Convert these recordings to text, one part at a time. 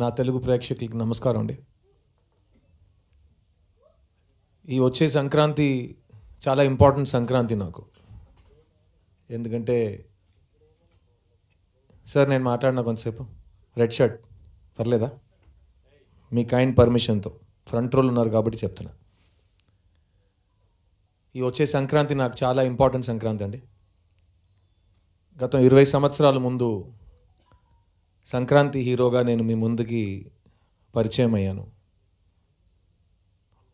నా తెలుగు ప్రేక్షకులకి నమస్కారం అండి. ఈ వచ్చే సంక్రాంతి చాలా ఇంపార్టెంట్ సంక్రాంతి నాకు. ఎందుకంటే సార్ నేను మాట్లాడినా కొంతసేపు రెడ్ షర్ట్ పర్లేదా? మీ కైండ్ పర్మిషన్తో ఫ్రంట్ రోల్ ఉన్నారు కాబట్టి చెప్తున్నా. ఈ వచ్చే సంక్రాంతి నాకు చాలా ఇంపార్టెంట్ సంక్రాంతి అండి. గత 20 సంవత్సరాల ముందు సంక్రాంతి హీరోగా నేను మీ ముందుకి పరిచయం అయ్యాను.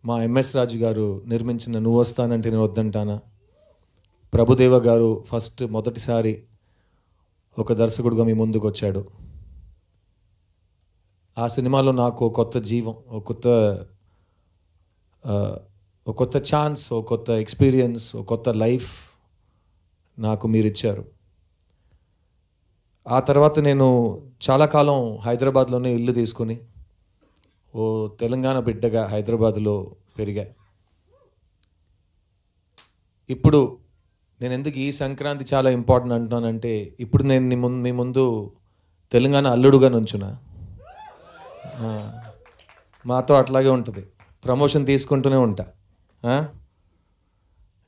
మా ఎంఎస్ రాజు గారు నిర్మించిన నువ్వు వస్తానంటే నేను వద్దంటానా, ప్రభుదేవ గారు మొదటిసారి ఒక దర్శకుడుగా మీ ముందుకు వచ్చాడు. ఆ సినిమాలో నాకు కొత్త జీవం, ఒక కొత్త ఛాన్స్, ఒక కొత్త ఎక్స్పీరియన్స్, ఒక కొత్త లైఫ్ నాకు మీరు ఇచ్చారు. ఆ తర్వాత నేను చాలా కాలం హైదరాబాద్లోనే ఇల్లు తీసుకుని ఓ తెలంగాణ బిడ్డగా హైదరాబాద్లో పెరిగా. ఇప్పుడు నేను ఎందుకు ఈ సంక్రాంతి చాలా ఇంపార్టెంట్ అంటున్నానంటే, ఇప్పుడు నేను మీ ముందు తెలంగాణ అల్లుడుగా నుంచున్నా. మాతో అట్లాగే ఉంటుంది, ప్రమోషన్ తీసుకుంటూనే ఉంటా,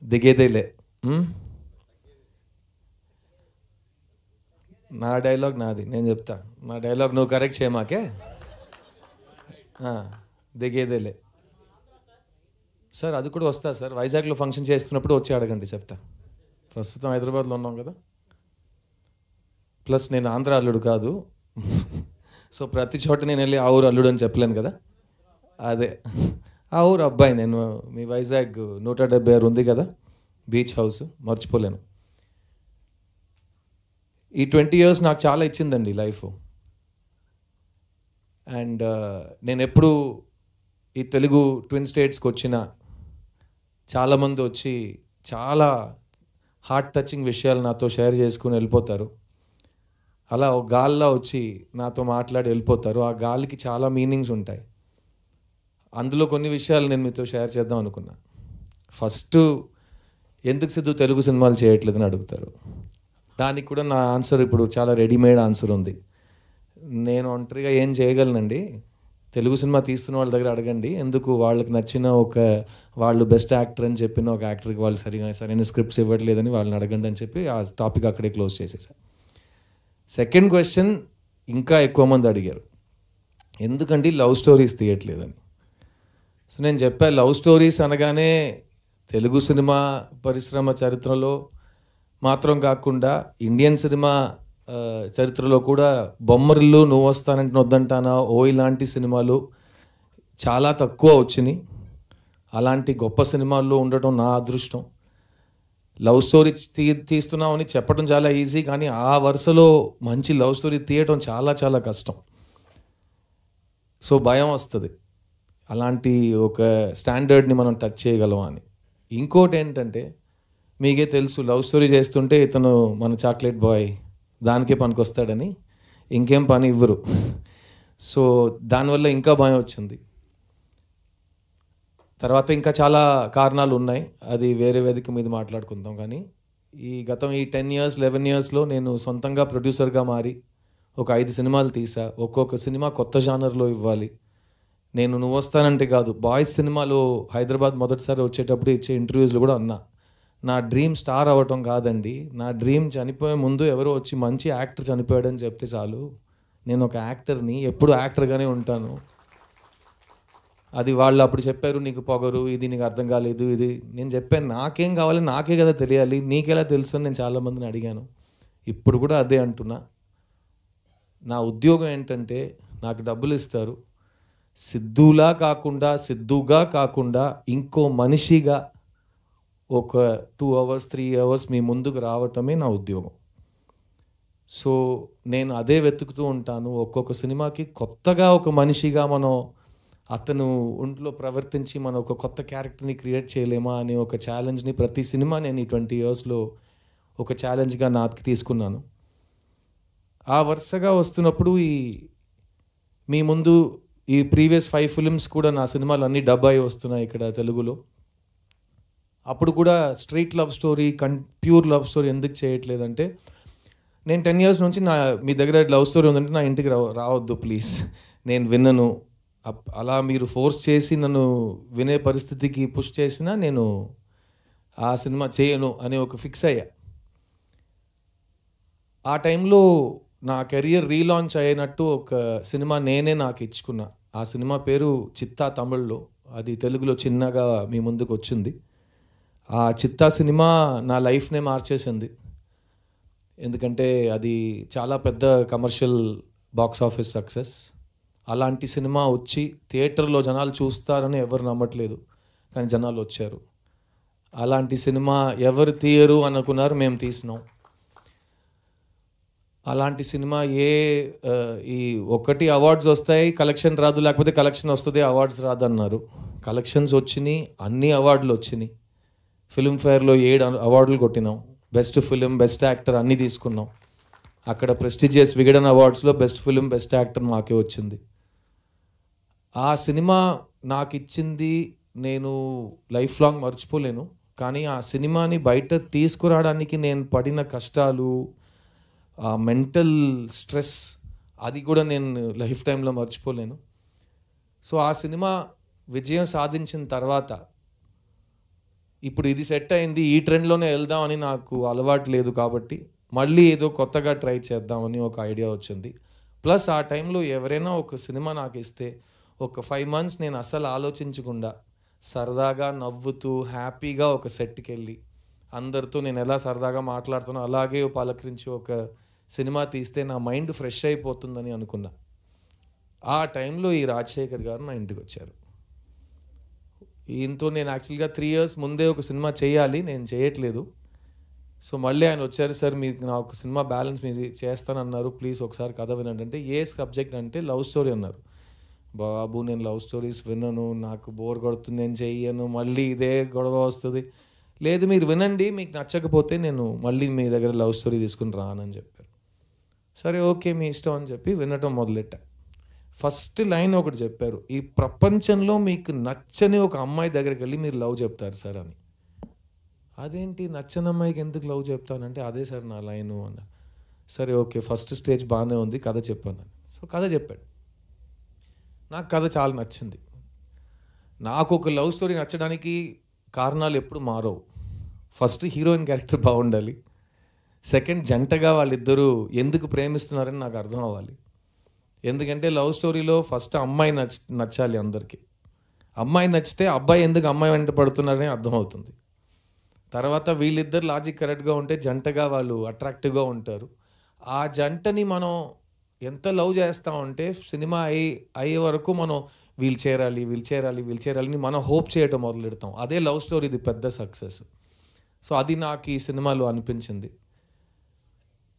దిగేదేలే. నా డైలాగ్ నాది, నేను చెప్తా. నా డైలాగ్ నువ్వు కరెక్ట్ చేయమాకే, దిగేదేలే. సార్ అది కూడా వస్తా సార్, వైజాగ్లో ఫంక్షన్ చేస్తున్నప్పుడు వచ్చి అడగండి, చెప్తా. ప్రస్తుతం హైదరాబాద్లో ఉన్నాం కదా. ప్లస్ నేను ఆంధ్ర అల్లుడు కాదు, సో ప్రతి చోట నేను వెళ్ళి ఆ ఊరు అల్లుడు అని చెప్పలేను కదా. అదే ఆ ఊరు అబ్బాయి నేను. మీ వైజాగ్ 176 ఉంది కదా బీచ్ హౌస్, మర్చిపోలేను. ఈ 20 years నాకు చాలా ఇచ్చిందండి లైఫ్. అండ్ నేను ఎప్పుడు ఈ తెలుగు ట్విన్ స్టేట్స్కి వచ్చిన చాలామంది వచ్చి చాలా హార్ట్ టచింగ్ విషయాలు నాతో షేర్ చేసుకుని వెళ్ళిపోతారు. అలా ఒక గాల్లో వచ్చి నాతో మాట్లాడి వెళ్ళిపోతారు. ఆ గాలికి చాలా మీనింగ్స్ ఉంటాయి. అందులో కొన్ని విషయాలు నేను మీతో షేర్ చేద్దాం అనుకున్నా. ఫస్ట్, ఎందుకు సిద్ధు తెలుగు సినిమాలు చేయట్లేదని అడుగుతారు. దానికి కూడా నా ఆన్సర్ ఇప్పుడు చాలా రెడీమేడ్ ఆన్సర్ ఉంది. నేను ఒంటరిగా ఏం చేయగలనండి. తెలుగు సినిమా తీస్తున్న వాళ్ళ దగ్గర అడగండి, ఎందుకు వాళ్ళకి నచ్చిన వాళ్ళు బెస్ట్ యాక్టర్ అని చెప్పిన ఒక యాక్టర్కి వాళ్ళు సరైన స్క్రిప్ట్స్ ఇవ్వట్లేదని వాళ్ళని అడగండి అని చెప్పి ఆ టాపిక్ అక్కడే క్లోజ్ చేసేసాను. సెకండ్ క్వశ్చన్ ఇంకా ఎక్కువ మంది అడిగారు, ఎందుకండి లవ్ స్టోరీస్ తీయట్లేదని. సో నేను చెప్పా, లవ్ స్టోరీస్ అనగానే తెలుగు సినిమా పరిశ్రమ చరిత్రలో మాత్రం కాకుండా ఇండియన్ సినిమా చరిత్రలో కూడా బొమ్మరిల్లు, నువ్వు వస్తానంటే వద్దంటానా, ఓ ఇలాంటి సినిమాలు చాలా తక్కువ వచ్చినాయి. అలాంటి గొప్ప సినిమాల్లో ఉండటం నా అదృష్టం. లవ్ స్టోరీ తీస్తున్నామని చెప్పడం చాలా ఈజీ, కానీ ఆ వరుసలో మంచి లవ్ స్టోరీ తీయటం చాలా చాలా కష్టం. సో భయం వస్తుంది, అలాంటి ఒక స్టాండర్డ్ని మనం టచ్ చేయగలం అని. ఇంకోటి ఏంటంటే, మీకే తెలుసు, లవ్ స్టోరీ చేస్తుంటే ఇతను మన చాక్లెట్ బాయ్ దానికే పనికొస్తాడని ఇంకేం పని ఇవ్వరు. సో దానివల్ల ఇంకా భయం వచ్చింది. తర్వాత ఇంకా చాలా కారణాలు ఉన్నాయి, అది వేరే వేదిక మీద మాట్లాడుకుందాం. కానీ ఈ 10 years 11 yearsలో నేను సొంతంగా ప్రొడ్యూసర్గా మారి ఒక 5 సినిమాలు తీసా. ఒక్కొక్క సినిమా కొత్త జానర్లో ఇవ్వాలి. నేను నువ్వు వస్తానంటే కాదు, బాయ్స్ సినిమాలో హైదరాబాద్ మొదటిసారి వచ్చేటప్పుడు ఇచ్చే ఇంటర్వ్యూస్లో కూడా అన్నా, నా డ్రీమ్ స్టార్ అవ్వటం కాదండి, నా డ్రీమ్ చనిపోయే ముందు ఎవరో వచ్చి మంచి యాక్టర్ చనిపోయాడని చెప్తే చాలు, నేను ఒక యాక్టర్ని, ఎప్పుడు యాక్టర్గానే ఉంటాను. అది వాళ్ళు అప్పుడు చెప్పారు, నీకు పొగరు, ఇది నీకు అర్థం కాలేదు, ఇది. నేను చెప్పాను, నాకేం కావాలి, నాకే కదా తెలియాలి, నీకెలా తెలుసు అని నేను చాలామందిని అడిగాను. ఇప్పుడు కూడా అదే అంటున్నా. నా ఉద్యోగం ఏంటంటే, నాకు డబ్బులు ఇస్తారు, సిద్ధుగా కాకుండా ఇంకో మనిషిగా ఒక 2 hours 3 hours మీ ముందుకు రావటమే నా ఉద్యోగం. సో నేను అదే వెతుకుతూ ఉంటాను. ఒక్కొక్క సినిమాకి కొత్తగా ఒక మనిషిగా అతను ఒంట్లో ప్రవర్తించి మనం ఒక కొత్త క్యారెక్టర్ని క్రియేట్ చేయలేమా అనే ఒక ఛాలెంజ్ని ప్రతి సినిమా నేను ఈ 20 yearsలో ఒక ఛాలెంజ్గా నాకు తీసుకున్నాను. ఆ వరుసగా వస్తున్నప్పుడు మీ ముందు ఈ ప్రీవియస్ 5 films కూడా నా సినిమాలు అన్నీ డబ్ అయి వస్తున్నాయి ఇక్కడ తెలుగులో. అప్పుడు కూడా straight love story, pure love story ఎందుకు చేయట్లేదంటే, నేను 10 years నుంచి మీ దగ్గర లవ్ స్టోరీ ఉందంటే నా ఇంటికి రావద్దు ప్లీజ్, నేను వినను. అలా మీరు ఫోర్స్ చేసి నన్ను వినే పరిస్థితికి పుష్ చేసినా నేను ఆ సినిమా చేయను అని ఒక ఫిక్స్ అయ్యా. ఆ టైంలో నా కెరియర్ రీలాంచ్ అయినట్టు ఒక సినిమా నేనే నాకు ఇచ్చుకున్నా. ఆ సినిమా పేరు చిత్తా తమిళ్లో, అది తెలుగులో చిన్నగా మీ ముందుకు వచ్చింది. ఆ చిత్తా సినిమా నా లైఫ్నే మార్చేసింది. ఎందుకంటే అది చాలా పెద్ద కమర్షియల్ బాక్స్ ఆఫీస్ సక్సెస్. అలాంటి సినిమా వచ్చి థియేటర్లో జనాలు చూస్తారని ఎవరు నమ్మట్లేదు, కానీ జనాలు వచ్చారు. అలాంటి సినిమా ఎవరు తీయరు అనుకున్నారు, మేము తీసినాం. అలాంటి సినిమా ఈ ఒకటి అవార్డ్స్ వస్తాయి, కలెక్షన్ రాదు, లేకపోతే కలెక్షన్ వస్తుంది అవార్డ్స్ రాదు అన్నారు. కలెక్షన్స్ వచ్చినాయి, అన్ని అవార్డులు వచ్చినాయి. ఫిల్మ్ఫేర్లో 7 అవార్డులు కొట్టినాం. బెస్ట్ ఫిలిం, బెస్ట్ యాక్టర్ అన్నీ తీసుకున్నాం. అక్కడ ప్రెస్టీజియస్ విగడన్ అవార్డ్స్లో బెస్ట్ ఫిలిం, బెస్ట్ యాక్టర్ మాకే వచ్చింది. ఆ సినిమా నాకు ఇచ్చింది నేను లైఫ్ లాంగ్ మర్చిపోలేను. కానీ ఆ సినిమాని బయట తీసుకురావడానికి నేను పడిన కష్టాలు, ఆ మెంటల్ స్ట్రెస్, అది కూడా నేను లైఫ్ టైంలో మర్చిపోలేను. సో ఆ సినిమా విజయం సాధించిన తర్వాత ఇప్పుడు ఇది సెట్ అయింది, ఈ ట్రెండ్లోనే వెళ్దామని నాకు అలవాటు లేదు కాబట్టి మళ్ళీ ఏదో కొత్తగా ట్రై చేద్దామని ఒక ఐడియా వచ్చింది. ప్లస్ ఆ టైంలో ఎవరైనా ఒక సినిమా నాకు ఇస్తే ఒక 5 months నేను అసలు ఆలోచించకుండా సరదాగా నవ్వుతూ హ్యాపీగా ఒక సెట్కి వెళ్ళి అందరితో నేను ఎలా సరదాగా మాట్లాడుతానో అలాగే పలకరించి ఒక సినిమా తీస్తే నా మైండ్ ఫ్రెష్ అయిపోతుందని అనుకున్నా. ఆ టైంలో ఈ రాజశేఖర్ గారు నా ఇంటికి వచ్చారు. ఈయనతో నేను యాక్చువల్గా 3 years ముందే ఒక సినిమా చేయాలి, నేను చేయట్లేదు. సో మళ్ళీ ఆయన వచ్చారు, సార్ మీకు నా ఒక సినిమా బ్యాలెన్స్ మీరు చేస్తానన్నారు, ప్లీజ్ ఒకసారి కథ వినండి అంటే, ఏ సబ్జెక్ట్ అంటే లవ్ స్టోరీ అన్నారు. బాబు నేను లవ్ స్టోరీస్ వినను, నాకు బోర్ కొడుతుంది, నేను చెయ్యను, మళ్ళీ ఇదే గొడవ వస్తుంది. లేదు మీరు వినండి, మీకు నచ్చకపోతే నేను మళ్ళీ మీ దగ్గర లవ్ స్టోరీ తీసుకుని రానని చెప్పారు. సరే ఓకే మీ ఇష్టం అని చెప్పి వినటం మొదలెట్టా. ఫస్ట్ లైన్ ఒకటి చెప్పారు, ఈ ప్రపంచంలో మీకు నచ్చని ఒక అమ్మాయి దగ్గరికి వెళ్ళి మీరు లవ్ చెప్తారు సార్ అని. అదేంటి నచ్చని అమ్మాయికి ఎందుకు లవ్ చెప్తానంటే, అదే సార్ నా లైను అన్న. సరే ఓకే ఫస్ట్ స్టేజ్ బాగానే ఉంది, కథ చెప్పాను. సో కథ చెప్పాడు. నాకు కథ చాలా నచ్చింది. నాకు ఒక లవ్ స్టోరీ నచ్చడానికి కారణాలు ఎప్పుడు మారవు. ఫస్ట్ హీరోయిన్ క్యారెక్టర్ బాగుండాలి, సెకండ్ జంటగా వాళ్ళిద్దరూ ఎందుకు ప్రేమిస్తున్నారని నాకు అర్థం అవ్వాలి. ఎందుకంటే లవ్ స్టోరీలో ఫస్ట్ అమ్మాయి నచ్చాలి అందరికీ. అమ్మాయి నచ్చితే అబ్బాయి ఎందుకు అమ్మాయి వెంట పడుతున్నారని అర్థమవుతుంది. తర్వాత వీళ్ళిద్దరు లాజిక్ కరెక్ట్గా ఉంటే జంటగా వాళ్ళు అట్రాక్టివ్గా ఉంటారు. ఆ జంటని మనం ఎంత లవ్ చేస్తామంటే సినిమా అయ్యే వరకు మనం వీళ్ళు చేరాలని మనం హోప్ చేయటం మొదలెడతాం. అదే లవ్ స్టోరీది పెద్ద సక్సెస్. సో అది నాకు ఈ సినిమాలో అనిపించింది.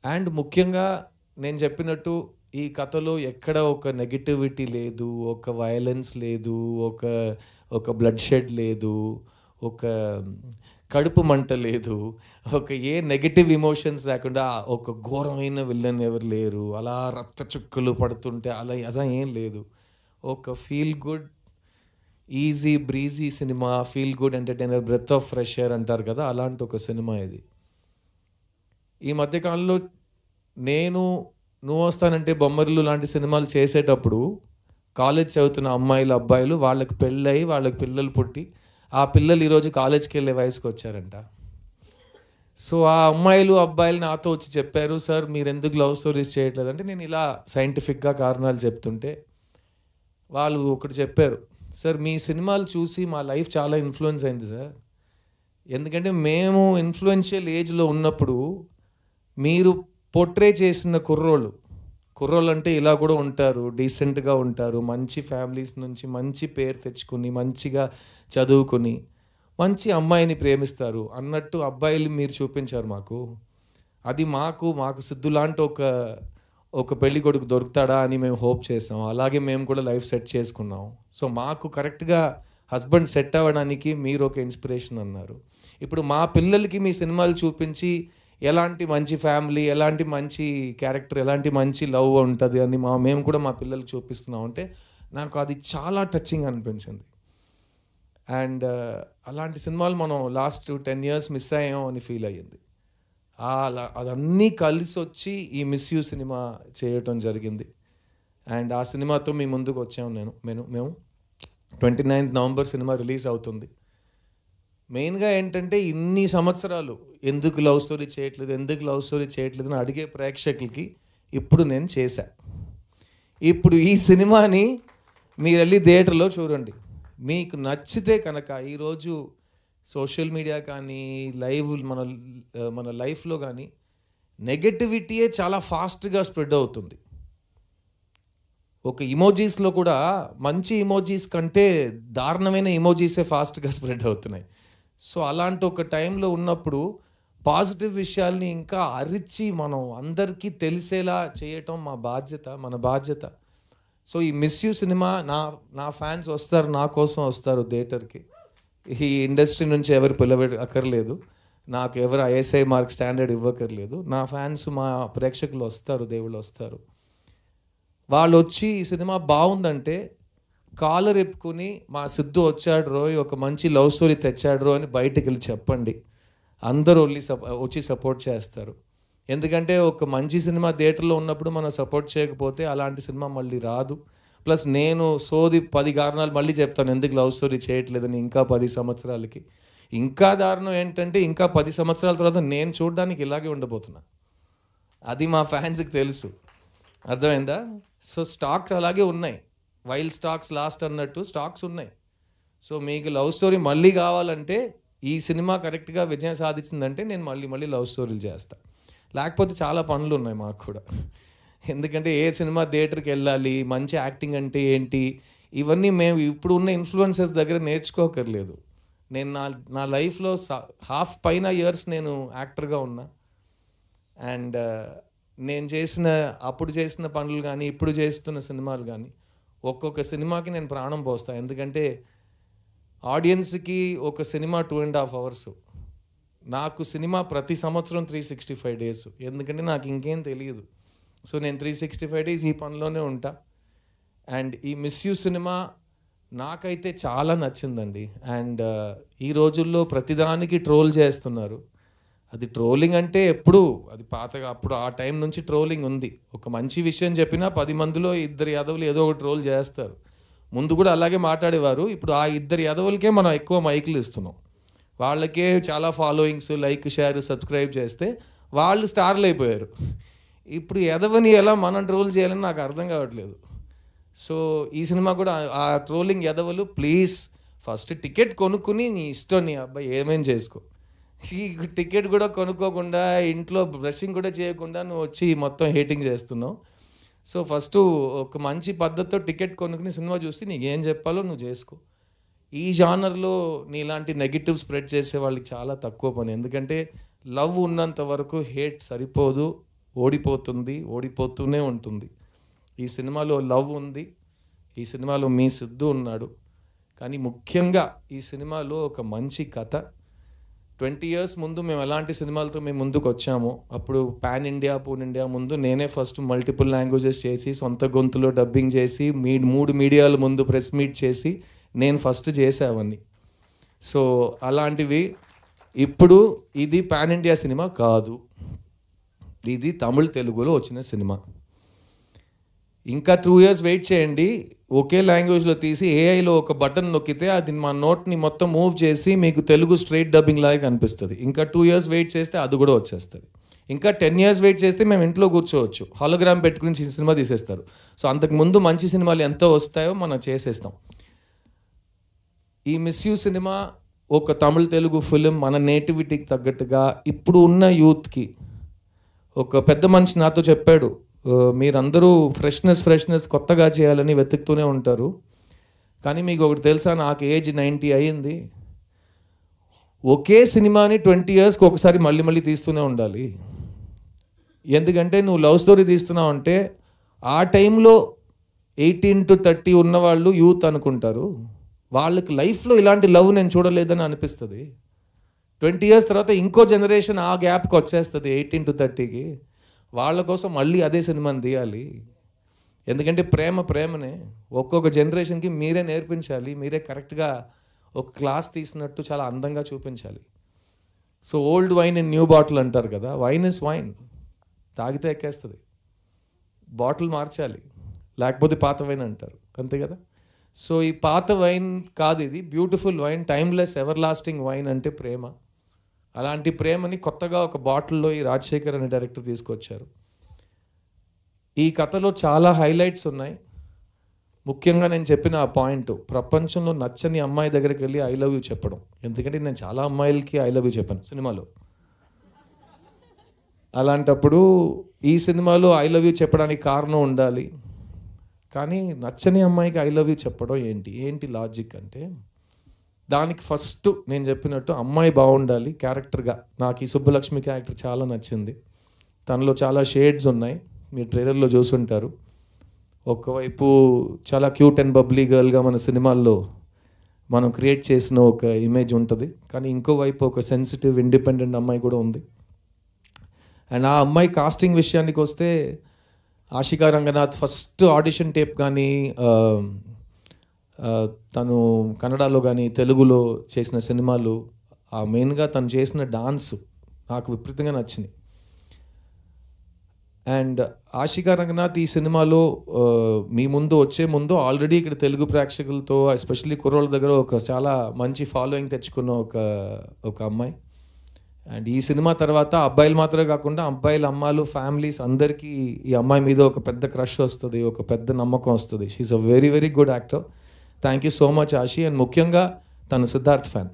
అండ్ ముఖ్యంగా నేను చెప్పినట్టు ఈ కథలో ఎక్కడ ఒక నెగిటివిటీ లేదు, ఒక వయలెన్స్ లేదు, ఒక బ్లడ్ షెడ్ లేదు, ఒక కడుపు మంట లేదు, ఒక ఏ నెగిటివ్ ఎమోషన్స్ లేకుండా ఒక ఘోరమైన విల్లన్ ఎవరు లేరు, అలా రక్త చుక్కలు పడుతుంటే అలా ఏం లేదు. ఒక ఫీల్ గుడ్ ఈజీ బ్రీజీ సినిమా, feel good entertainer, breath of fresh air అంటారు కదా, అలాంటి ఒక సినిమా ఇది. ఈ మధ్యకాలంలో నువ్వు వస్తానంటే బొమ్మరిల్లు లాంటి సినిమాలు చేసేటప్పుడు కాలేజ్ చదువుతున్న అమ్మాయిలు అబ్బాయిలు వాళ్ళకి పెళ్ళయి వాళ్ళకి పిల్లలు పుట్టి ఆ పిల్లలు ఈరోజు కాలేజ్కి వెళ్ళే వయసుకి వచ్చారంట. సో ఆ అమ్మాయిలు అబ్బాయిలు నాతో వచ్చి చెప్పారు, సార్ మీరు ఎందుకు లవ్ స్టోరీస్ చేయట్లేదు అంటే, నేను ఇలా సైంటిఫిక్గా కారణాలు చెప్తుంటే వాళ్ళు ఒకటి చెప్పారు, సార్ మీ సినిమాలు చూసి మా లైఫ్ చాలా ఇన్ఫ్లుయెన్స్ అయింది సార్. ఎందుకంటే మేము ఇన్ఫ్లుయెన్షియల్ ఏజ్లో ఉన్నప్పుడు మీరు పోర్ట్రే చేసిన కుర్రోళ్ళు అంటే ఇలా కూడా ఉంటారు, డీసెంట్గా ఉంటారు, మంచి ఫ్యామిలీస్ నుంచి మంచి పేరు తెచ్చుకుని మంచిగా చదువుకుని మంచి అమ్మాయిని ప్రేమిస్తారు అన్నట్టు అబ్బాయిలు మీరు చూపించారు మాకు. అది మాకు సిద్ధు లాంటి ఒక పెళ్లి కొడుకు దొరుకుతాడా అని మేము హోప్ చేసాం. అలాగే మేము కూడా లైఫ్ సెట్ చేసుకున్నాం. సో మాకు కరెక్ట్గా హస్బెండ్ సెట్ అవ్వడానికి మీరు ఒక ఇన్స్పిరేషన్ అన్నారు. ఇప్పుడు మా పిల్లలకి మీ సినిమాలు చూపించి ఎలాంటి మంచి ఫ్యామిలీ, ఎలాంటి మంచి క్యారెక్టర్, ఎలాంటి మంచి లవ్ ఉంటుంది అని మేము కూడా మా పిల్లలకి చూపిస్తున్నాం అంటే నాకు అది చాలా టచింగ్ అనిపించింది. అండ్ అలాంటి సినిమాలు మనం లాస్ట్ 10 years మిస్ అయ్యాం అని ఫీల్ అయ్యింది. అదన్నీ కలిసి వచ్చి ఈ మిస్ యూ సినిమా చేయటం జరిగింది. అండ్ ఆ సినిమాతో మీ ముందుకు వచ్చాము మేము 29th నవంబర్ సినిమా రిలీజ్ అవుతుంది. మెయిన్గా ఏంటంటే ఇన్ని సంవత్సరాలు ఎందుకు లవ్ స్టోరీ చేయట్లేదు అని అడిగే ప్రేక్షకులకి ఇప్పుడు నేను చేశా. ఇప్పుడు ఈ సినిమాని మీరు వెళ్ళి థియేటర్లో చూడండి. మీకు నచ్చితే కనుక ఈరోజు సోషల్ మీడియా కానీ మన లైఫ్లో కానీ నెగటివిటీయే చాలా ఫాస్ట్గా స్ప్రెడ్ అవుతుంది. ఒక ఇమోజీస్లో కూడా మంచి ఇమోజీస్ కంటే దారుణమైన ఇమోజీసే ఫాస్ట్గా స్ప్రెడ్ అవుతున్నాయి. సో అలాంటి ఒక టైంలో ఉన్నప్పుడు పాజిటివ్ విషయాల్ని ఇంకా అరిచి మనం అందరికీ తెలిసేలా చేయటం మన బాధ్యత. సో ఈ మిస్ యూ సినిమా నా ఫ్యాన్స్ వస్తారు, నా కోసం వస్తారు థియేటర్కి. ఈ ఇండస్ట్రీ నుంచి ఎవరు అక్కర్లేదు, నాకు ఎవరు ISI మార్క్ స్టాండర్డ్ ఇవ్వక్కర్లేదు. నా ఫ్యాన్స్, మా ప్రేక్షకులు వస్తారు, దేవుళ్ళు వస్తారు. వాళ్ళు వచ్చి ఈ సినిమా బాగుందంటే కాలర్ ఎప్పుకుని మా సిద్ధు వచ్చాడు రోయ్, ఒక మంచి లవ్ స్టోరీ తెచ్చాడు రో అని బయటకు వెళ్ళి చెప్పండి. అందరూ వచ్చి సపోర్ట్ చేస్తారు. ఎందుకంటే ఒక మంచి సినిమా థియేటర్లో ఉన్నప్పుడు మనం సపోర్ట్ చేయకపోతే అలాంటి సినిమా మళ్ళీ రాదు. ప్లస్ నేను 10 కారణాలు మళ్ళీ చెప్తాను ఎందుకు లవ్ స్టోరీ చేయట్లేదని ఇంకా 10 సంవత్సరాలకి. ఇంకా దారుణం ఏంటంటే ఇంకా 10 సంవత్సరాల తర్వాత నేను చూడడానికి ఇలాగే ఉండబోతున్నా. అది మా ఫ్యాన్స్కి తెలుసు, అర్థమైందా? సో స్టాక్స్ అలాగే ఉన్నాయి, వైల్డ్ స్టాక్స్ లాస్ట్ అన్నట్టు స్టాక్స్ ఉన్నాయి. సో మీకు లవ్ స్టోరీ మళ్ళీ కావాలంటే ఈ సినిమా కరెక్ట్గా విజయం సాధించిందంటే నేను మళ్ళీ లవ్ స్టోరీలు చేస్తాను. లేకపోతే చాలా పనులు ఉన్నాయి మాకు కూడా. ఎందుకంటే ఏ సినిమా థియేటర్కి వెళ్ళాలి, మంచి యాక్టింగ్ అంటే ఏంటి, ఇవన్నీ మేము ఇప్పుడు ఉన్న ఇన్ఫ్లుయెన్సర్స్ దగ్గర నేర్చుకోకర్లేదు. నేను నా లైఫ్లో హాఫ్ పైన ఇయర్స్ నేను యాక్టర్గా ఉన్నా. అండ్ నేను అప్పుడు చేసిన పనులు కానీ ఇప్పుడు చేస్తున్న సినిమాలు కానీ ఒక్కొక్క సినిమాకి నేను ప్రాణం పోస్తాను. ఎందుకంటే ఆడియన్స్కి ఒక సినిమా 2.5 hours, నాకు సినిమా ప్రతి సంవత్సరం 365 days. ఎందుకంటే నాకు ఇంకేం తెలియదు. సో నేను 365 days ఈ పనిలోనే ఉంటా. అండ్ ఈ మిస్ యూ సినిమా నాకైతే చాలా నచ్చిందండి. అండ్ ఈ రోజుల్లో ప్రతిదానికి ట్రోల్ చేస్తున్నారు. అది ట్రోలింగ్ అంటే అది పాతగా అప్పుడు ఆ టైం నుంచి ట్రోలింగ్ ఉంది. ఒక మంచి విషయం చెప్పినా 10 మందిలో 2 యాదవులు ఏదో ఒక ట్రోల్ చేస్తారు. ముందు కూడా అలాగే మాట్లాడేవారు. ఇప్పుడు ఆ 2 యాదవులకే మనం ఎక్కువ మైకులు ఇస్తున్నాం. వాళ్ళకే చాలా ఫాలోయింగ్స్, లైక్, షేర్, సబ్స్క్రైబ్ చేస్తే వాళ్ళు స్టార్లు అయిపోయారు. ఇప్పుడు ఎదవని ఎలా మనం ట్రోల్ చేయాలని నాకు అర్థం కావట్లేదు. సో ఈ సినిమా కూడా ఆ ట్రోలింగ్ ఎదవలు ప్లీజ్ ఫస్ట్ టికెట్ కొనుక్కుని నీ ఇష్టం, నీ అబ్బాయి ఏమేం చేసుకో. ఈ టికెట్ కూడా కొనుక్కోకుండా ఇంట్లో బ్రషింగ్ కూడా చేయకుండా నువ్వు వచ్చి మొత్తం హేటింగ్ చేస్తున్నావు. సో ఫస్ట్ ఒక మంచి పద్ధతితో టికెట్ కొనుక్కుని సినిమా చూసి నీకు ఏం చెప్పాలో నువ్వు చేసుకో. ఈ జానర్లో నీలాంటి నెగిటివ్ స్ప్రెడ్ చేసే వాళ్ళకి చాలా తక్కువ పని. ఎందుకంటే లవ్ ఉన్నంత వరకు హేట్ సరిపోదు, ఓడిపోతూనే ఉంటుంది. ఈ సినిమాలో లవ్ ఉంది, ఈ సినిమాలో మీ సిద్ధు ఉన్నాడు. కానీ ముఖ్యంగా ఈ సినిమాలో ఒక మంచి కథ. 20 years ముందు మేము ఎలాంటి సినిమాలతో మేము ముందుకు వచ్చామో, అప్పుడు పాన్ ఇండియా ముందు నేనే ఫస్ట్ మల్టిపుల్ లాంగ్వేజెస్ చేసి సొంత గొంతులో డబ్బింగ్ చేసి 3 మీడియాల ముందు ప్రెస్ మీట్ చేసి నేను ఫస్ట్ చేసేవన్నీ. సో అలాంటివి ఇప్పుడు ఇది పాన్ ఇండియా సినిమా కాదు, ఇది తమిళ్ తెలుగులో వచ్చిన సినిమా. ఇంకా 2 years వెయిట్ చేయండి. ఒకే లాంగ్వేజ్లో తీసి ఏఐలో ఒక బటన్ నొక్కితే అది మా నోట్ని మొత్తం మూవ్ చేసి మీకు తెలుగు స్ట్రైట్ డబ్బింగ్ లాగా కనిపిస్తుంది. ఇంకా 2 years వెయిట్ చేస్తే అది కూడా వచ్చేస్తుంది. ఇంకా 10 years వెయిట్ చేస్తే మేము ఇంట్లో కూర్చోవచ్చు, హాలోగ్రామ్ పెట్టుకుని సినిమా తీసేస్తారు. సో అంతకుముందు మంచి సినిమాలు ఎంత వస్తాయో మనం చేసేస్తాం. ఈ మిస్ యూ సినిమా ఒక తమిళ్ తెలుగు ఫిలిం మన నేటివిటీకి తగ్గట్టుగా ఇప్పుడు ఉన్న యూత్కి. ఒక పెద్ద మనిషి నాతో చెప్పాడు, మీరందరూ ఫ్రెష్నెస్ కొత్తగా చేయాలని వెతుకుతూనే ఉంటారు, కానీ మీకు ఒకటి తెలుసా, నాకు ఏజ్ 90 అయ్యింది, ఒకే సినిమాని 20 yearsకి ఒకసారి మళ్ళీ తీస్తూనే ఉండాలి. ఎందుకంటే నువ్వు లవ్ స్టోరీ తీస్తున్నావు అంటే ఆ టైంలో 18 to 30 ఉన్నవాళ్ళు యూత్ అనుకుంటారు, వాళ్ళకి లైఫ్లో ఇలాంటి లవ్ నేను చూడలేదని అనిపిస్తుంది. 20 years తర్వాత ఇంకో జనరేషన్ ఆ గ్యాప్కి వచ్చేస్తుంది 18 to 30కి. వాళ్ళ కోసం మళ్ళీ అదే సినిమాని తీయాలి. ఎందుకంటే ప్రేమనే ఒక్కొక్క జనరేషన్కి మీరే నేర్పించాలి, మీరే కరెక్ట్గా ఒక క్లాస్ తీసినట్టు చాలా అందంగా చూపించాలి. So old wine in new bottle అంటారు కదా, వైన్ ఇస్ వైన్, తాగితే ఎక్కేస్తుంది, బాటిల్ మార్చాలి. లేకపోతే పాత వైన్ అంటారు, అంతే కదా. సో ఈ పాత వైన్ కాదు, ఇది beautiful wine, timeless ever lasting wine అంటే ప్రేమ. అలాంటి ప్రేమని కొత్తగా ఒక బాటిల్లో ఈ రాజశేఖర్ అనే డైరెక్టర్ తీసుకొచ్చారు. ఈ కథలో చాలా హైలైట్స్ ఉన్నాయి. ముఖ్యంగా నేను చెప్పిన ఆ పాయింట్, ప్రపంచంలో నచ్చని అమ్మాయి దగ్గరికి వెళ్ళి ఐ లవ్ యూ చెప్పడం. ఎందుకంటే నేను చాలా అమ్మాయిలకి ఐ లవ్ యూ చెప్పాను సినిమాలో. అలాంటప్పుడు ఈ సినిమాలో ఐ లవ్ యూ చెప్పడానికి కారణం ఉండాలి. కానీ నచ్చని అమ్మాయికి ఐ లవ్ యూ చెప్పడం ఏంటి లాజిక్ అంటే, దానికి ఫస్ట్ నేను చెప్పినట్టు అమ్మాయి బాగుండాలి క్యారెక్టర్గా. నాకు ఈ సుబ్బలక్ష్మి క్యారెక్టర్ చాలా నచ్చింది. తనలో చాలా షేడ్స్ ఉన్నాయి, మీరు ట్రైలర్లో చూసుంటారు. ఒకవైపు చాలా క్యూట్ అండ్ బబ్లీ గర్ల్గా మన సినిమాల్లో మనం క్రియేట్ చేసిన ఒక ఇమేజ్ ఉంటుంది, కానీ ఇంకోవైపు ఒక సెన్సిటివ్ ఇండిపెండెంట్ అమ్మాయి కూడా ఉంది. అండ్ ఆ అమ్మాయి కాస్టింగ్ విషయానికి వస్తే, Ashika Ranganath first audition tape కానీ తను కన్నడలో కానీ తెలుగులో చేసిన సినిమాలు, ఆ మెయిన్గా తను చేసిన డాన్స్ నాకు విపరీతంగా నచ్చింది. అండ్ ఆషికా రంగనాథ్ ఈ సినిమాలో మీ ముందు వచ్చే ముందు ఆల్రెడీ ఇక్కడ తెలుగు ప్రేక్షకులతో ఎస్పెషల్లీ కుర్రోళ్ళ దగ్గర ఒక చాలా మంచి ఫాలోయింగ్ తెచ్చుకున్న ఒక అమ్మాయి. అండ్ ఈ సినిమా తర్వాత అబ్బాయిలు మాత్రమే కాకుండా అబ్బాయిల అమ్మాయిలు ఫ్యామిలీస్ అందరికీ ఈ అమ్మాయి మీద ఒక పెద్ద క్రష్ వస్తుంది, ఒక పెద్ద నమ్మకం వస్తుంది. She's a very very good actor. Thank you so much Ashi. And ముఖ్యంగా తను సిద్ధార్థ్ ఫ్యాన్,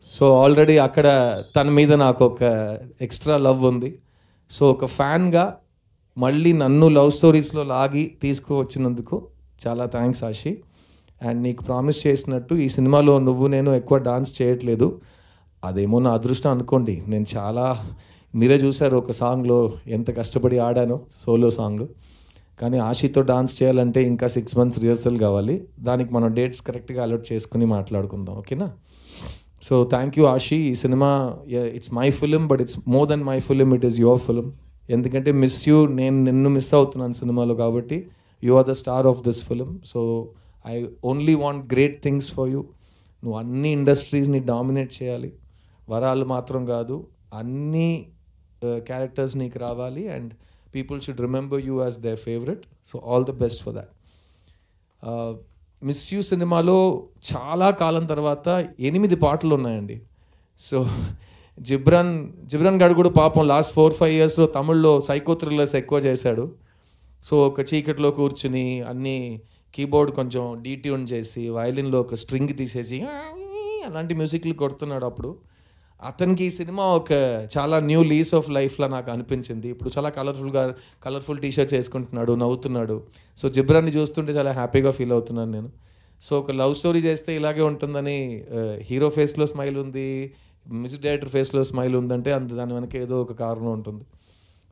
సో ఆల్రెడీ అక్కడ తన మీద నాకు ఒక ఎక్స్ట్రా లవ్ ఉంది. సో ఒక ఫ్యాన్గా మళ్ళీ నన్ను లవ్ స్టోరీస్లో లాగి తీసుకువచ్చినందుకు చాలా థ్యాంక్స్ ఆషి. అండ్ నీకు ప్రామిస్ చేసినట్టు ఈ సినిమాలో నువ్వు నేను ఎక్కువ డాన్స్ చేయట్లేదు, అదేమో నా అదృష్టం అనుకోండి. నేను చాలా, మీరే చూసారు ఒక సాంగ్లో ఎంత కష్టపడి ఆడానో, సోలో సాంగ్. కానీ ఆషితో డాన్స్ చేయాలంటే ఇంకా 6 months రిహర్సల్ కావాలి. దానికి మనం డేట్స్ కరెక్ట్గా అలర్ట్ చేసుకుని మాట్లాడుకుందాం, ఓకేనా? So thank you Ashi. ఈ cinema it's my film, but it's more than my film, it is your film. ఎందుకంటే మిస్ యూ, నేను నిన్ను మిస్ అవుతున్నాను సినిమాలో, కాబట్టి you are the star of this film. So I only want great things for you. నువ్వు అన్ని ఇండస్ట్రీస్ని dominate చేయాలి, వరాలు మాత్రం కాదు, అన్ని క్యారెక్టర్స్ నీకు రావాలి. And people should remember you as there favourite. So all the best for that. Miss you సినిమాలో చాలా కాలం తర్వాత 8 పాటలు ఉన్నాయండి. సో జిబ్రాన్ గారు కూడా పాపం లాస్ట్ 4-5 yearsలో తమిళ్లో సైకో థ్రిల్లర్స్ ఎక్కువ చేశాడు. సో ఒక చీకట్లో కూర్చుని అన్ని కీబోర్డ్ కొంచెం డీట్యూన్ చేసి వయలిన్లో ఒక స్ట్రింగ్ తీసేసి అలాంటి మ్యూజిక్లు కొడుతున్నాడు. అప్పుడు అతనికి ఈ సినిమా ఒక చాలా న్యూ లీస్ ఆఫ్ లైఫ్లా నాకు అనిపించింది. ఇప్పుడు చాలా కలర్ఫుల్ టీషర్ట్స్ వేసుకుంటున్నాడు, నవ్వుతున్నాడు. సో జిబ్రాన్ని చూస్తుంటే చాలా హ్యాపీగా ఫీల్ అవుతున్నాను నేను. సో ఒక లవ్ స్టోరీ చేస్తే ఇలాగే ఉంటుందని, హీరో ఫేస్లో స్మైల్ ఉంది, మ్యూజిక్ డైరెక్టర్ ఫేస్లో స్మైల్ ఉందంటే దాని వెనక ఏదో ఒక కారణం ఉంటుంది.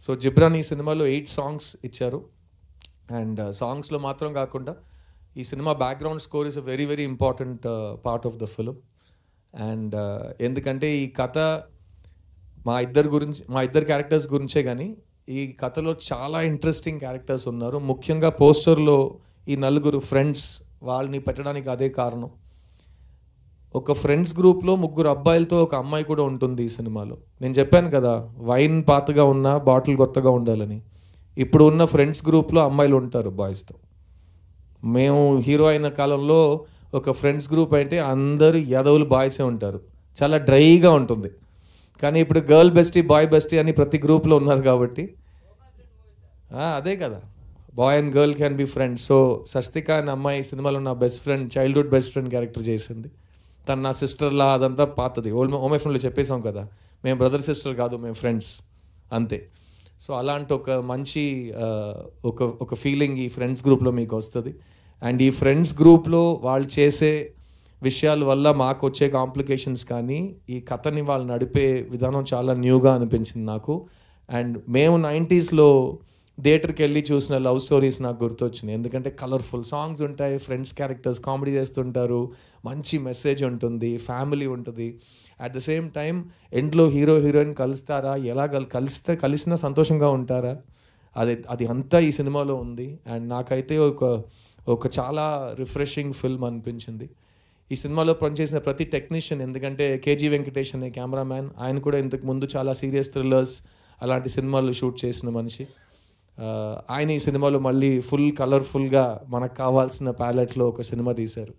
సో జిబ్రాన్ ఈ సినిమాలో 8 songs ఇచ్చారు. అండ్ సాంగ్స్లో మాత్రం కాకుండా ఈ cinema background score is a very very important part of the film. And ఎందుకంటే ఈ కథ మా ఇద్దరు క్యారెక్టర్స్ గురించే, కానీ ఈ కథలో చాలా ఇంట్రెస్టింగ్ క్యారెక్టర్స్ ఉన్నారు. ముఖ్యంగా పోస్టర్లో ఈ 4 ఫ్రెండ్స్, వాళ్ళని పెట్టడానికి అదే కారణం. ఒక ఫ్రెండ్స్ గ్రూప్లో 3 అబ్బాయిలతో ఒక అమ్మాయి కూడా ఉంటుంది ఈ సినిమాలో. నేను చెప్పాను కదా, వైన్ పాతగా ఉన్నా బాటిల్ కొత్తగా ఉండాలని. ఇప్పుడు ఉన్న ఫ్రెండ్స్ గ్రూప్లో అమ్మాయిలు ఉంటారు బాయ్స్తో. మేము హీరో అయిన కాలంలో ఒక ఫ్రెండ్స్ గ్రూప్ అంటే అందరూ యదవులు బాయ్సే ఉంటారు, చాలా డ్రైగా ఉంటుంది. కానీ ఇప్పుడు గర్ల్ బెస్టీ బాయ్ బెస్టీ అని ప్రతి గ్రూప్లో ఉన్నారు కాబట్టి అదే కదా, boy and girl can be friends. So Sasthika అనే అమ్మాయి సినిమాలో నా best friend, childhood best friend character చేసింది. తను నా సిస్టర్లా, అదంతా పాతది. ఓమై ఫ్రెండ్లో చెప్పేసాం కదా, మేము బ్రదర్ సిస్టర్ కాదు, మేము ఫ్రెండ్స్ అంతే. సో అలాంటి ఒక మంచి ఒక ఫీలింగ్ ఈ ఫ్రెండ్స్ గ్రూప్లో మీకు వస్తుంది. అండ్ ఈ ఫ్రెండ్స్ గ్రూప్లో వాళ్ళు చేసే విషయాల వల్ల మాకు వచ్చే కాంప్లికేషన్స్ కానీ ఈ కథని వాళ్ళు నడిపే విధానం చాలా న్యూగా అనిపించింది నాకు. అండ్ మేము 90sలో థియేటర్కి వెళ్ళి చూసిన లవ్ స్టోరీస్ నాకు గుర్తొచ్చినాయి. ఎందుకంటే కలర్ఫుల్ సాంగ్స్ ఉంటాయి, ఫ్రెండ్స్ క్యారెక్టర్స్ కామెడీ చేస్తుంటారు, మంచి మెసేజ్ ఉంటుంది, ఫ్యామిలీ ఉంటుంది. అట్ ద సేమ్ టైం ఎండ్లో హీరో హీరోయిన్ కలుస్తారా, ఎలా కలిసినా సంతోషంగా ఉంటారా, అది అంతా ఈ సినిమాలో ఉంది. అండ్ నాకైతే ఒక చాలా రిఫ్రెషింగ్ ఫిల్మ్ అనిపించింది. ఈ సినిమాలో పనిచేసిన ప్రతి టెక్నీషియన్, ఎందుకంటే కేజీ వెంకటేష్ అనే కెమెరామ్యాన్, ఆయన కూడా ఇంతకు ముందు చాలా సీరియస్ థ్రిల్లర్స్ అలాంటి సినిమాలు షూట్ చేసిన మనిషి. ఆయన ఈ సినిమాలో మళ్ళీ ఫుల్ కలర్ఫుల్గా మనకు కావాల్సిన ప్యాలెట్లో ఒక సినిమా తీశారు.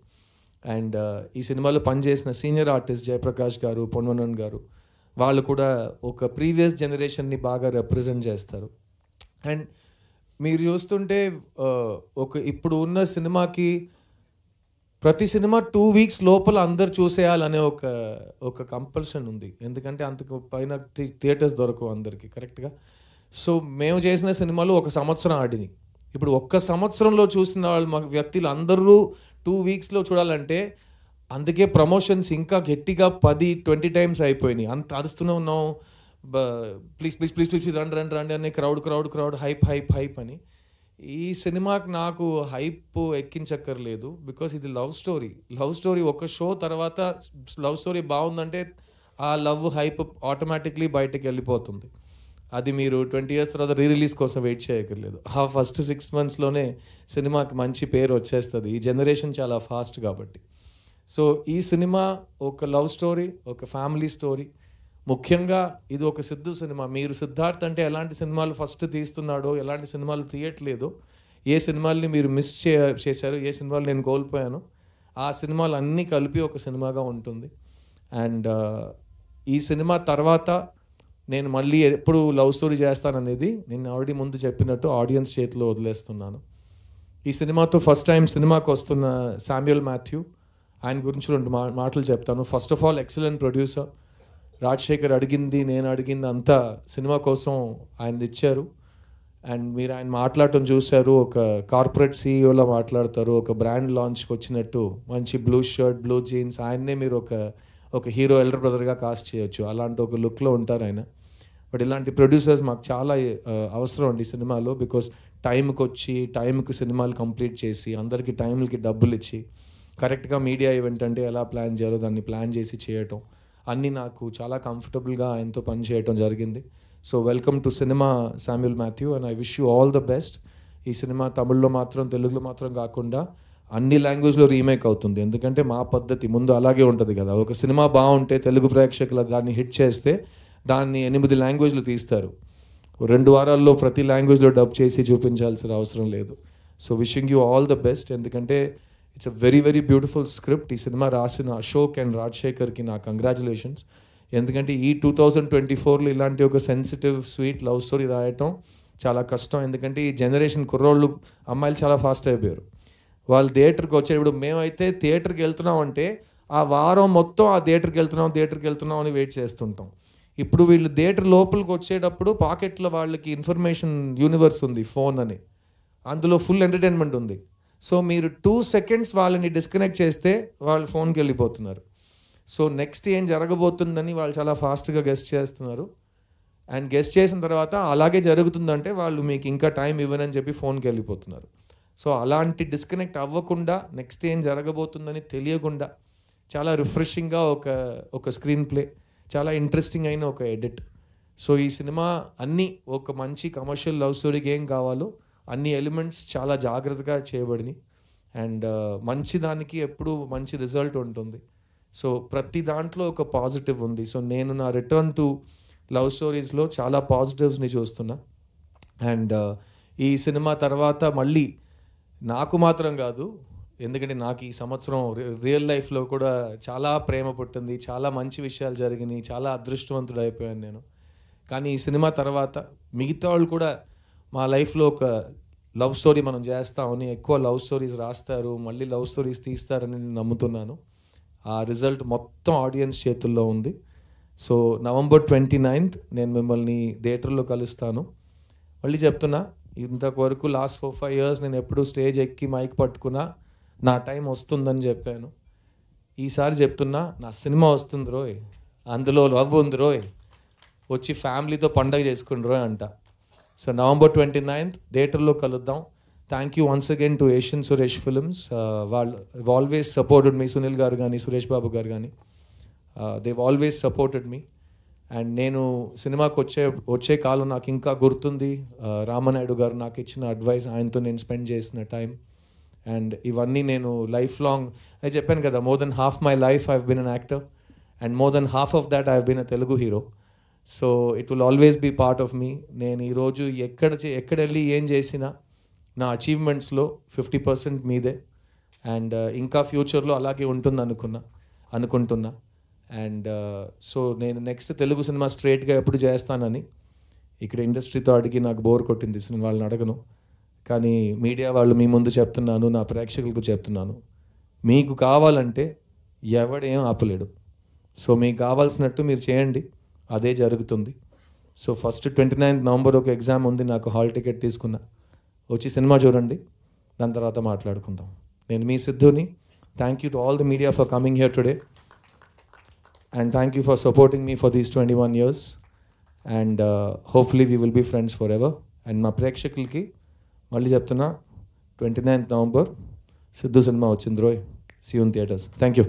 అండ్ ఈ సినిమాలో పనిచేసిన సీనియర్ ఆర్టిస్ట్ జయప్రకాష్ గారు, పొన్వనన్ గారు, వాళ్ళు కూడా ఒక ప్రీవియస్ జనరేషన్ని బాగా రిప్రజెంట్ చేస్తారు. అండ్ మీరు చూస్తుంటే ఇప్పుడు ఉన్న సినిమాకి ప్రతి సినిమా 2 వీక్స్ లోపల అందరు చూసేయాలనే ఒక కంపల్షన్ ఉంది. ఎందుకంటే అంతకు పైన థియేటర్స్ దొరకవు అందరికి కరెక్ట్గా. సో మేము చేసిన సినిమాలు 1 సంవత్సరం ఆడినాయి. ఇప్పుడు 1 సంవత్సరంలో చూసిన వాళ్ళు వ్యక్తులు అందరూ 2 వీక్స్లో చూడాలంటే అందుకే ప్రమోషన్స్ ఇంకా గట్టిగా 10-20 టైమ్స్ అయిపోయినాయి. అంత అరుస్తూనే ఉన్నాం, ప్లీజ్ ప్లీజ్ ప్లీజ్ ప్లీజ్ రండి అని, క్రౌడ్ హైప్ అని. ఈ సినిమాకి నాకు హైప్ ఎక్కించక్కర్లేదు, బికాస్ ఇది లవ్ స్టోరీ. ఒక షో తర్వాత లవ్ స్టోరీ బాగుందంటే ఆ లవ్ హైప్ ఆటోమేటిక్లీ బయటకు వెళ్ళిపోతుంది. అది మీరు 20 years తర్వాత రిలీజ్ కోసం వెయిట్ చేయక్కర్లేదు. ఆ ఫస్ట్ 6 monthsలోనే సినిమాకి మంచి పేరు వచ్చేస్తుంది. ఈ జనరేషన్ చాలా ఫాస్ట్ కాబట్టి. సో ఈ సినిమా ఒక లవ్ స్టోరీ, ఒక ఫ్యామిలీ స్టోరీ. ముఖ్యంగా ఇది ఒక సిద్ధు సినిమా. మీరు సిద్ధార్థ్ అంటే ఎలాంటి సినిమాలు ఫస్ట్ తీస్తున్నాడో, ఎలాంటి సినిమాలు తీయట్లేదు, ఏ సినిమాల్ని మీరు మిస్ చేశారు, ఏ సినిమాలు నేను కోల్పోయాను, ఆ సినిమాలు అన్నీ కలిపి ఒక సినిమాగా ఉంటుంది. అండ్ ఈ సినిమా తర్వాత నేను మళ్ళీ ఎప్పుడు లవ్ స్టోరీ చేస్తాననేది నేను ఆల్రెడీ ముందు చెప్పినట్టు ఆడియన్స్ చేతిలో వదిలేస్తున్నాను. ఈ సినిమాతో ఫస్ట్ టైం సినిమాకి వస్తున్న శామ్యుయల్ మాథ్యూ, ఆయన గురించి 2 మాటలు చెప్తాను. First of all excellent producer. Rajasekhar అడిగింది, నేను అడిగింది అంతా సినిమా కోసం ఆయన ఇచ్చారు. అండ్ మీరు ఆయన మాట్లాడటం చూశారు, ఒక కార్పొరేట్ సీఈఓలా మాట్లాడతారు, ఒక బ్రాండ్ లాంచ్కి వచ్చినట్టు మంచి బ్లూ షర్ట్, బ్లూ జీన్స్. ఆయన్నే మీరు ఒక హీరో ఎల్డర్ బ్రదర్గా కాస్ట్ చేయొచ్చు, అలాంటి ఒక లుక్లో ఉంటారు ఆయన. బట్ ఇలాంటి ప్రొడ్యూసర్స్ మాకు చాలా అవసరం అండి సినిమాలో. బికాస్ టైంకి సినిమాలు కంప్లీట్ చేసి అందరికీ టైంలకి డబ్బులు ఇచ్చి కరెక్ట్గా మీడియా ఈవెంట్ అంటే ఎలా ప్లాన్ చేయాలో దాన్ని ప్లాన్ చేసి చేయటం అన్నీ నాకు చాలా కంఫర్టబుల్గా ఆయనతో పని చేయటం జరిగింది. So welcome to cinema Samuel Matthew, and I wish you all the best. ఈ సినిమా తమిళ్లో మాత్రం, తెలుగులో మాత్రం కాకుండా అన్ని లాంగ్వేజ్లో రీమేక్ అవుతుంది. ఎందుకంటే మా పద్ధతి ముందు అలాగే ఉంటుంది కదా. ఒక సినిమా బాగుంటే తెలుగు ప్రేక్షకులు దాన్ని హిట్ చేస్తే దాన్ని 8 లాంగ్వేజ్లు తీస్తారు. 2 వారాల్లో ప్రతి లాంగ్వేజ్లో డబ్ చేసి చూపించాల్సిన అవసరం లేదు. So wishing you all the best. ఎందుకంటే it's a very very beautiful script. ఈ సినిమా రాసిన అశోక్ అండ్ రాజశేఖర్కి నా కంగ్రాచులేషన్స్. ఎందుకంటే ఈ 2024లో ఇలాంటి ఒక సెన్సిటివ్ స్వీట్ లవ్ స్టోరీ రాయటం చాలా కష్టం. ఎందుకంటే ఈ జనరేషన్ కుర్రోళ్ళు, అమ్మాయిలు చాలా ఫాస్ట్ అయిపోయారు. వాళ్ళు థియేటర్కి వచ్చేటప్పుడు, మేమైతే థియేటర్కి వెళ్తున్నాం అంటే ఆ వారం మొత్తం ఆ థియేటర్కి వెళ్తున్నాం అని వెయిట్ చేస్తుంటాం. ఇప్పుడు వీళ్ళు థియేటర్ లోపలికి వచ్చేటప్పుడు పాకెట్లో వాళ్ళకి ఇన్ఫర్మేషన్ యూనివర్స్ ఉంది, ఫోన్ అని, అందులో ఫుల్ ఎంటర్టైన్మెంట్ ఉంది. సో మీరు 2 seconds వాళ్ళని డిస్కనెక్ట్ చేస్తే వాళ్ళు ఫోన్కి వెళ్ళిపోతున్నారు. సో నెక్స్ట్ ఏం జరగబోతుందని వాళ్ళు చాలా ఫాస్ట్గా గెస్ట్ చేస్తున్నారు. అండ్ గెస్ట్ చేసిన తర్వాత అలాగే జరుగుతుందంటే వాళ్ళు మీకు ఇంకా టైం ఇవ్వనని చెప్పి ఫోన్కి వెళ్ళిపోతున్నారు. సో అలాంటి డిస్కనెక్ట్ అవ్వకుండా, నెక్స్ట్ ఏం జరగబోతుందని తెలియకుండా చాలా రిఫ్రెషింగ్గా ఒక స్క్రీన్ ప్లే, చాలా ఇంట్రెస్టింగ్ అయిన ఒక ఎడిట్. సో ఈ సినిమా అన్నీ ఒక మంచి కమర్షియల్ లవ్ స్టోరీకి ఏం కావాలో అన్ని ఎలిమెంట్స్ చాలా జాగ్రత్తగా చేయబడినాయి. అండ్ మంచి దానికి ఎప్పుడు మంచి రిజల్ట్ ఉంటుంది. సో ప్రతి దాంట్లో ఒక పాజిటివ్ ఉంది. సో నేను నా రిటర్న్ టు లవ్ స్టోరీస్లో చాలా పాజిటివ్స్ని చూస్తున్నా. అండ్ ఈ సినిమా తర్వాత మళ్ళీ నాకు మాత్రం కాదు, ఎందుకంటే నాకు ఈ సంవత్సరం రియల్ లైఫ్లో కూడా చాలా ప్రేమ పుట్టింది, చాలా మంచి విషయాలు జరిగినాయి, చాలా అదృష్టవంతుడు అయిపోయాను నేను. కానీ ఈ సినిమా తర్వాత మిగతా వాళ్ళు కూడా మా లైఫ్లో ఒక లవ్ స్టోరీ మనం చేస్తామని, ఎక్కువ లవ్ స్టోరీస్ రాస్తారు, మళ్ళీ లవ్ స్టోరీస్ తీస్తారని నేను నమ్ముతున్నాను. ఆ రిజల్ట్ మొత్తం ఆడియన్స్ చేతుల్లో ఉంది. సో November 29th నేను మిమ్మల్ని థియేటర్లో కలుస్తాను. మళ్ళీ చెప్తున్నా, ఇంతవరకు లాస్ట్ 4-5 years నేను ఎప్పుడు స్టేజ్ ఎక్కి మైక్ పట్టుకున్నా నా టైం వస్తుందని చెప్పాను. ఈసారి చెప్తున్నా, నా సినిమా వస్తుంది రోయ్, అందులో లవ్ ఉంది రోయ్, వచ్చి ఫ్యామిలీతో పండగ చేసుకుని రోయ్ అంట. సో November 29th థియేటర్లో కలుద్దాం. Thank you once again to Asian Suresh films. వాళ్ళు ఆల్వేస్ సపోర్టెడ్ మీ, సునీల్ గారు కానీ సురేష్ బాబు గారు కానీ, Dev always supported me. And నేను సినిమాకి వచ్చే కాలం నాకు ఇంకా గుర్తుంది. రామనాయుడు గారు నాకు ఇచ్చిన అడ్వైస్, ఆయనతో నేను స్పెండ్ చేసిన టైం, అండ్ ఇవన్నీ నేను లైఫ్ లాంగ్, నేను చెప్పాను కదా, more than half my life I've been an actor and more than half of that I've been a Telugu hero. So it will always be part of me. నేను ఈరోజు ఎక్కడ వెళ్ళి ఏం చేసినా నా అచీవ్మెంట్స్లో 50% మీదే. అండ్ ఇంకా ఫ్యూచర్లో అలాగే ఉంటుంది అనుకుంటున్నా. అండ్ సో నేను నెక్స్ట్ తెలుగు సినిమా స్ట్రైట్గా ఎప్పుడు చేస్తానని ఇక్కడ ఇండస్ట్రీతో అడిగి నాకు బోర్ కొట్టింది, నేను వాళ్ళని అడగను. కానీ మీడియా వాళ్ళు మీ ముందు చెప్తున్నాను, నా ప్రేక్షకులకు చెప్తున్నాను, మీకు కావాలంటే ఎవడేం ఆపలేడు. సో మీకు కావాల్సినట్టు మీరు చేయండి, అదే జరుగుతుంది. సో ఫస్ట్ 29th నవంబర్ ఒక ఎగ్జామ్ ఉంది, నాకు హాల్ టికెట్ తీసుకున్నా, వచ్చి సినిమా చూడండి, దాని తర్వాత మాట్లాడుకుందాం. నేను మీ సిద్ధుని. Thank you to all the media for coming here today, and thank you for supporting me for these 21 years. And hopefully we will be friends for ever. And మా ప్రేక్షకులకి మళ్ళీ చెప్తున్నా, 29th నవంబర్ సిద్ధు సినిమా వచ్చింది రోయ్. See you in theatres. Thank you.